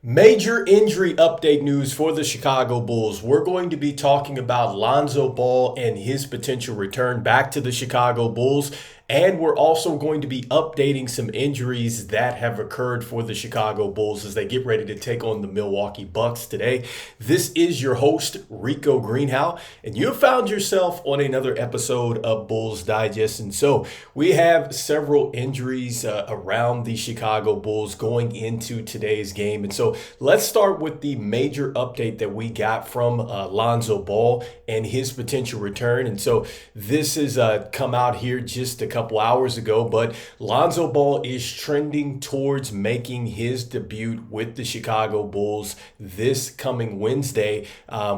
Major injury update news for the Chicago Bulls. We're going to be talking about Lonzo Ball and his potential return back to the Chicago Bulls. And we're also going to be updating some injuries that have occurred for the Chicago Bulls as they get ready to take on the Milwaukee Bucks today. This is your host, Rico Greenhowe, and you have found yourself on another episode of Bulls Digest. And so we have several injuries around the Chicago Bulls going into today's game. And so let's start with the major update that we got from Lonzo Ball and his potential return. And so this has come out here just a couple hours ago, but Lonzo Ball is trending towards making his debut with the Chicago Bulls this coming Wednesday.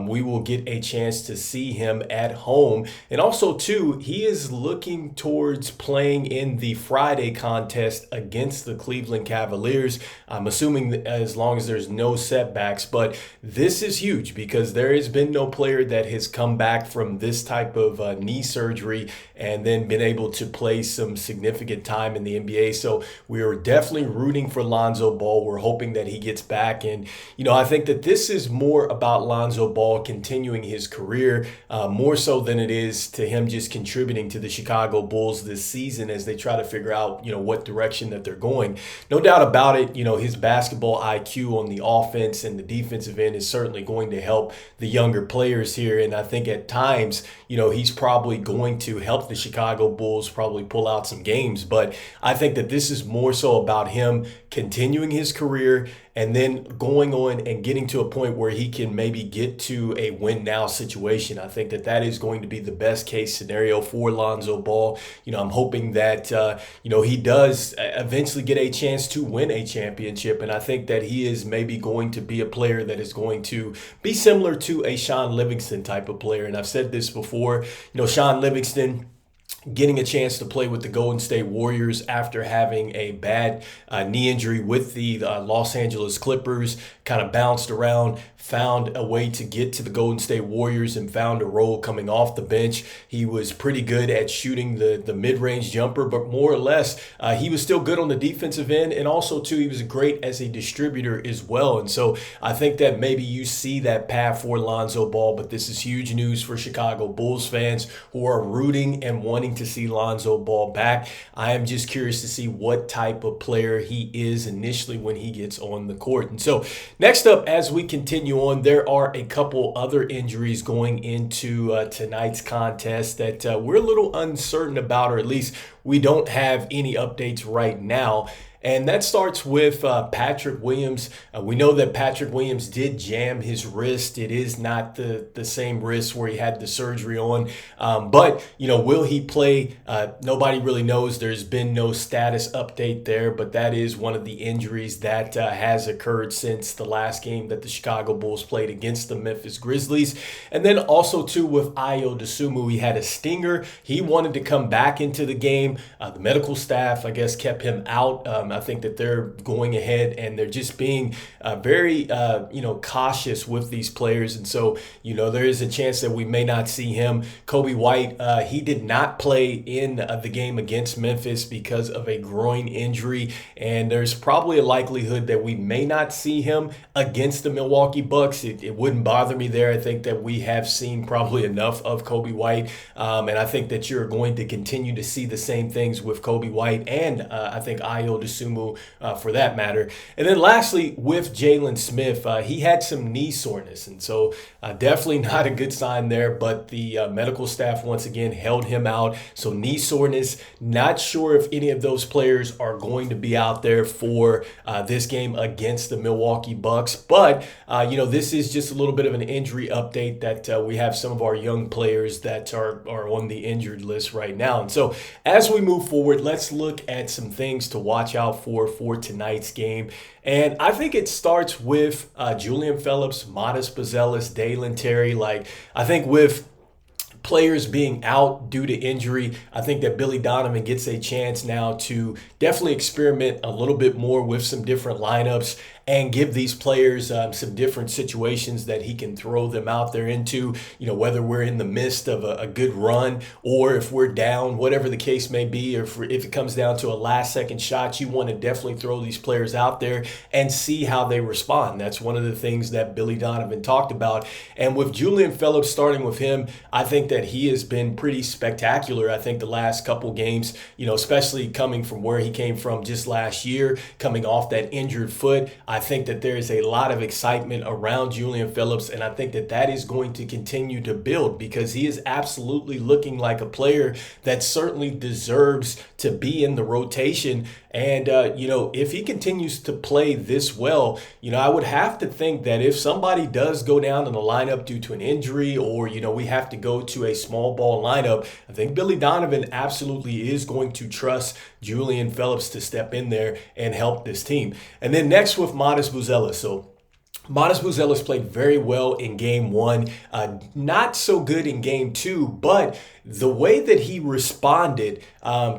We will get a chance to see him at home. And also, too, he is looking towards playing in the Friday contest against the Cleveland Cavaliers. I'm assuming that as long as there's no setbacks, but this is huge because there has been no player that has come back from this type of knee surgery and then been able to play some significant time in the NBA. So we are definitely rooting for Lonzo Ball. We're hoping that he gets back. And, I think that this is more about Lonzo Ball continuing his career, more so than it is to him just contributing to the Chicago Bulls this season as they try to figure out, what direction that they're going. No doubt about it, his basketball IQ on the offense and the defensive end is certainly going to help the younger players here. And I think at times, he's probably going to help the Chicago Bulls probably pull out some games. But I think that this is more so about him continuing his career and then going on and getting to a point where he can maybe get to a win now situation. I think that that is going to be the best case scenario for Lonzo Ball. I'm hoping that, he does eventually get a chance to win a championship. And I think that he is maybe going to be a player that is going to be similar to a Sean Livingston type of player. And I've said this before, Sean Livingston getting a chance to play with the Golden State Warriors after having a bad knee injury with the Los Angeles Clippers, kind of bounced around, found a way to get to the Golden State Warriors and found a role coming off the bench. He was pretty good at shooting the mid-range jumper, but more or less, he was still good on the defensive end. And also, too, he was great as a distributor as well. And so I think that maybe you see that path for Lonzo Ball, but this is huge news for Chicago Bulls fans who are rooting and wanting to see Lonzo Ball back. I am just curious to see what type of player he is initially when he gets on the court. And so next up, as we continue on, there are a couple other injuries going into tonight's contest that we're a little uncertain about, or at least we don't have any updates right now. And that starts with Patrick Williams. We know that Patrick Williams did jam his wrist. It is not the same wrist where he had the surgery on. But, will he play? Nobody really knows. There's been no status update there, but that is one of the injuries that has occurred since the last game that the Chicago Bulls played against the Memphis Grizzlies. And then also, too, with Ayo Dosunmu, he had a stinger. He wanted to come back into the game. The medical staff, I guess, kept him out. I think that they're going ahead and they're just being very, cautious with these players. And so, there is a chance that we may not see him. Coby White, he did not play in the game against Memphis because of a groin injury. And there's probably a likelihood that we may not see him against the Milwaukee Bucks. It wouldn't bother me there. I think that we have seen probably enough of Coby White. And I think that you're going to continue to see the same things with Coby White and I think Ayo Dosunmu for that matter. And then lastly, with Jalen Smith, he had some knee soreness. And so definitely not a good sign there, but the medical staff once again held him out. So knee soreness, not sure if any of those players are going to be out there for this game against the Milwaukee Bucks. But, this is just a little bit of an injury update that we have some of our young players that are on the injured list right now. And so as we move forward, let's look at some things to watch out for tonight's game. And I think it starts with Julian Phillips, Modest Buzelis, Dalen Terry. I think with players being out due to injury, I think that Billy Donovan gets a chance now to definitely experiment a little bit more with some different lineups. and give these players some different situations that he can throw them out there into, whether we're in the midst of a good run or if we're down, whatever the case may be, or if it comes down to a last second shot, you want to definitely throw these players out there and see how they respond. That's one of the things that Billy Donovan talked about. And with Julian Phillips, starting with him, I think that he has been pretty spectacular. I think the last couple games, especially coming from where he came from just last year, coming off that injured foot, I think that there is a lot of excitement around Julian Phillips, and I think that that is going to continue to build because he is absolutely looking like a player that certainly deserves to be in the rotation. And, if he continues to play this well, I would have to think that if somebody does go down in the lineup due to an injury or, we have to go to a small ball lineup, I think Billy Donovan absolutely is going to trust Julian Phillips to step in there and help this team. And then next with Buzelis. So Buzelis played very well in game one, not so good in game two, but the way that he responded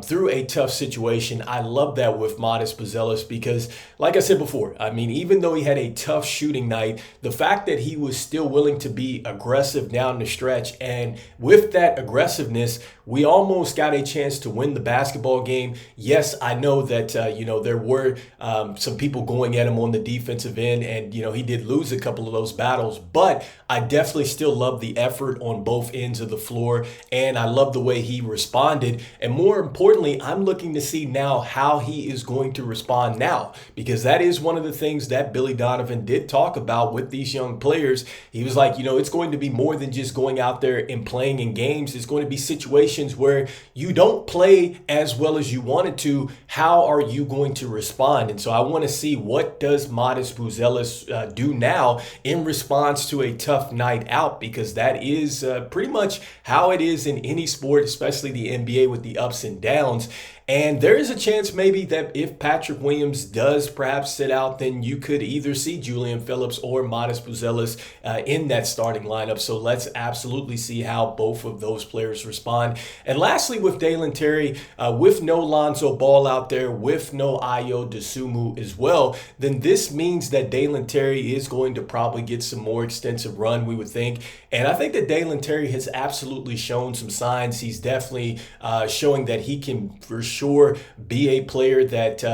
through a tough situation, I love that with Buzelis because, like I said before, even though he had a tough shooting night, the fact that he was still willing to be aggressive down the stretch, and with that aggressiveness, we almost got a chance to win the basketball game. Yes, I know that, there were some people going at him on the defensive end, and, he did lose a couple of those battles, but I definitely still love the effort on both ends of the floor, and I love the way he responded. And more importantly, I'm looking to see now how he is going to respond now, because that is one of the things that Billy Donovan did talk about with these young players. He was like, it's going to be more than just going out there and playing in games. It's going to be situations where you don't play as well as you wanted to. How are you going to respond? And so I want to see, what does Buzelis do now in response to a tough night out, because that is pretty much how it is in any sport, especially the NBA with the ups and downs. And there is a chance maybe that if Patrick Williams does perhaps sit out, then you could either see Julian Phillips or Buzelis in that starting lineup. So let's absolutely see how both of those players respond. And lastly, with Dalen Terry, with no Lonzo Ball out there, with no Ayo Dosunmu as well, then this means that Dalen Terry is going to probably get some more extensive run, we would think. And I think that Dalen Terry has absolutely shown some signs. He's definitely showing that he can, for sure, be a player that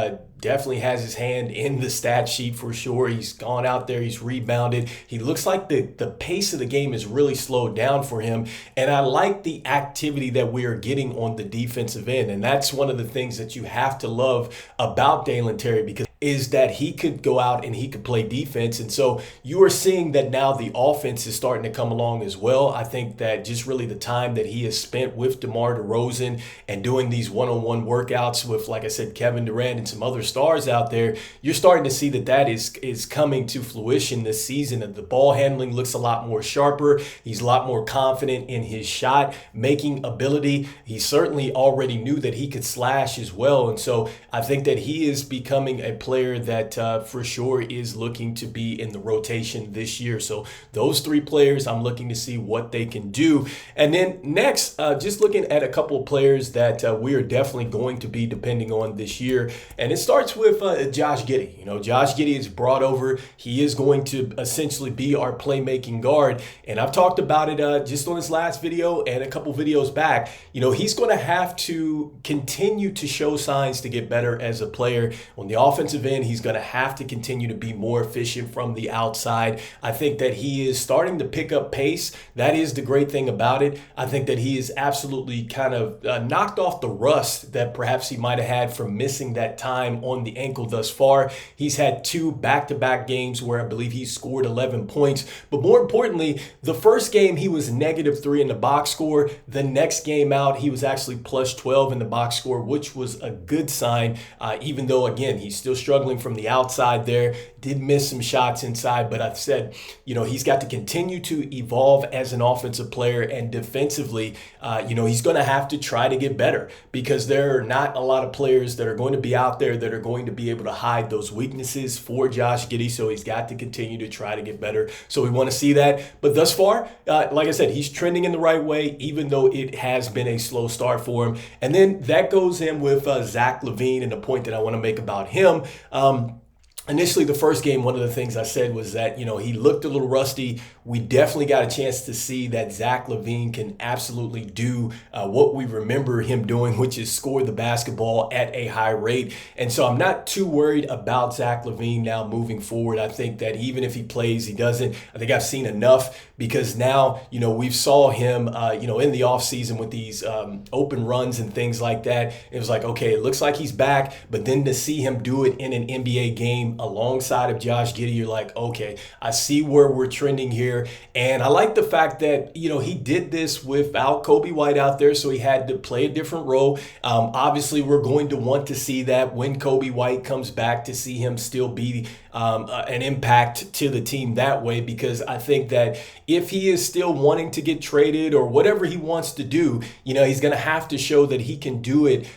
definitely has his hand in the stat sheet for sure. He's gone out there, he's rebounded. He looks like the pace of the game is really slowed down for him. And I like the activity that we are getting on the defensive end. And that's one of the things that you have to love about Dalen Terry, because is that he could go out and he could play defense. And so you are seeing that now the offense is starting to come along as well. I think that just really the time that he has spent with DeMar DeRozan and doing these one-on-one workouts with, like I said, Kevin Durant and some other stars out there, you're starting to see that is coming to fruition this season. And the ball handling looks a lot more sharper. He's a lot more confident in his shot making ability. He certainly already knew that he could slash as well. And so I think that he is becoming a player that for sure is looking to be in the rotation this year. So those three players, I'm looking to see what they can do. And then next, just looking at a couple of players that we are definitely going to be depending on this year. And it starts with Josh Giddy. Josh Giddy is brought over. He is going to essentially be our playmaking guard. And I've talked about it just on this last video and a couple videos back. He's going to have to continue to show signs to get better as a player. On the offensive end, he's going to have to continue to be more efficient from the outside. I think that he is starting to pick up pace. That is the great thing about it. I think that he is absolutely kind of knocked off the rust that perhaps he might have had from missing that time on the ankle thus far. He's had 2 back-to-back games where I believe he scored 11 points. But more importantly, the first game he was -3 in the box score. The next game out, he was actually +12 in the box score, which was a good sign, even though, again, he's still struggling from the outside there. Did miss some shots inside, but I've said, he's got to continue to evolve as an offensive player, and defensively, he's going to have to try to get better, because there are not a lot of players that are going to be out there that are going to be able to hide those weaknesses for Josh Giddy. So he's got to continue to try to get better. So we want to see that. But thus far, like I said, he's trending in the right way, even though it has been a slow start for him. And then that goes in with Zach LaVine, and the point that I want to make about him. initially, the first game, one of the things I said was that, he looked a little rusty. We definitely got a chance to see that Zach LaVine can absolutely do what we remember him doing, which is score the basketball at a high rate. And so I'm not too worried about Zach LaVine now moving forward. I think that even if he plays, he doesn't. I think I've seen enough because now, we've saw him, in the offseason with these open runs and things like that. It was like, okay, it looks like he's back, but then to see him do it in an NBA game alongside of Josh Giddy, you're like, okay, I see where we're trending here. And I like the fact that, he did this without Kobe White out there, so he had to play a different role. Obviously, we're going to want to see that when Kobe White comes back, to see him still be an impact to the team that way, because I think that if he is still wanting to get traded or whatever he wants to do, he's going to have to show that he can do it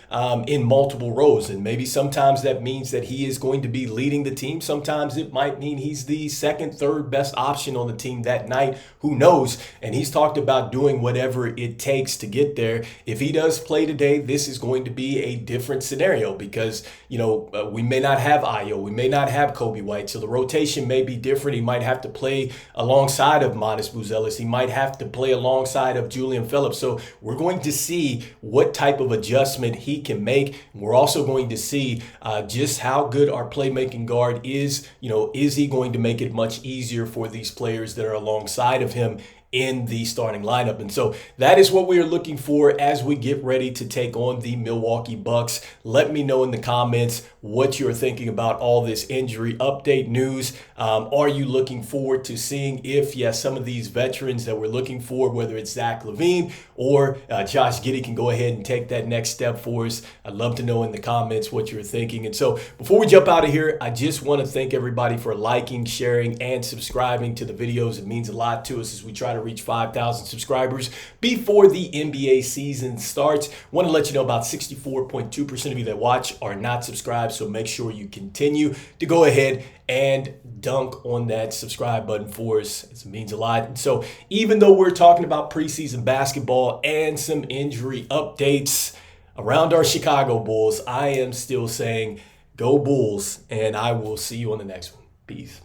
in multiple roles. And maybe sometimes that means that he is going to be leading the team. Sometimes it might mean he's the second, third best option on the team that night. Who knows? And he's talked about doing whatever it takes to get there. If he does play today, this is going to be a different scenario because, we may not have Ayo. We may not have Kobe White. So the rotation may be different. He might have to play alongside of Buzelis. He might have to play alongside of Julian Phillips. So we're going to see what type of adjustment he can make. We're also going to see just how good our playmaking guard is. Is he going to make it much easier for these players that are alongside of him in the starting lineup? And so that is what we are looking for as we get ready to take on the Milwaukee Bucks. Let me know in the comments what you're thinking about all this injury update news. Are you looking forward to seeing if, some of these veterans that we're looking for, whether it's Zach LaVine or Josh Giddy, can go ahead and take that next step for us? I'd love to know in the comments what you're thinking. And so before we jump out of here, I just want to thank everybody for liking, sharing, and subscribing to the videos. It means a lot to us as we try to reach 5,000 subscribers before the NBA season starts. Want to let you know about 64.2% of you that watch are not subscribed, so make sure you continue to go ahead and dunk on that subscribe button for us. It means a lot. And so even though we're talking about preseason basketball and some injury updates around our Chicago Bulls, I am still saying go Bulls, and I will see you on the next one. Peace.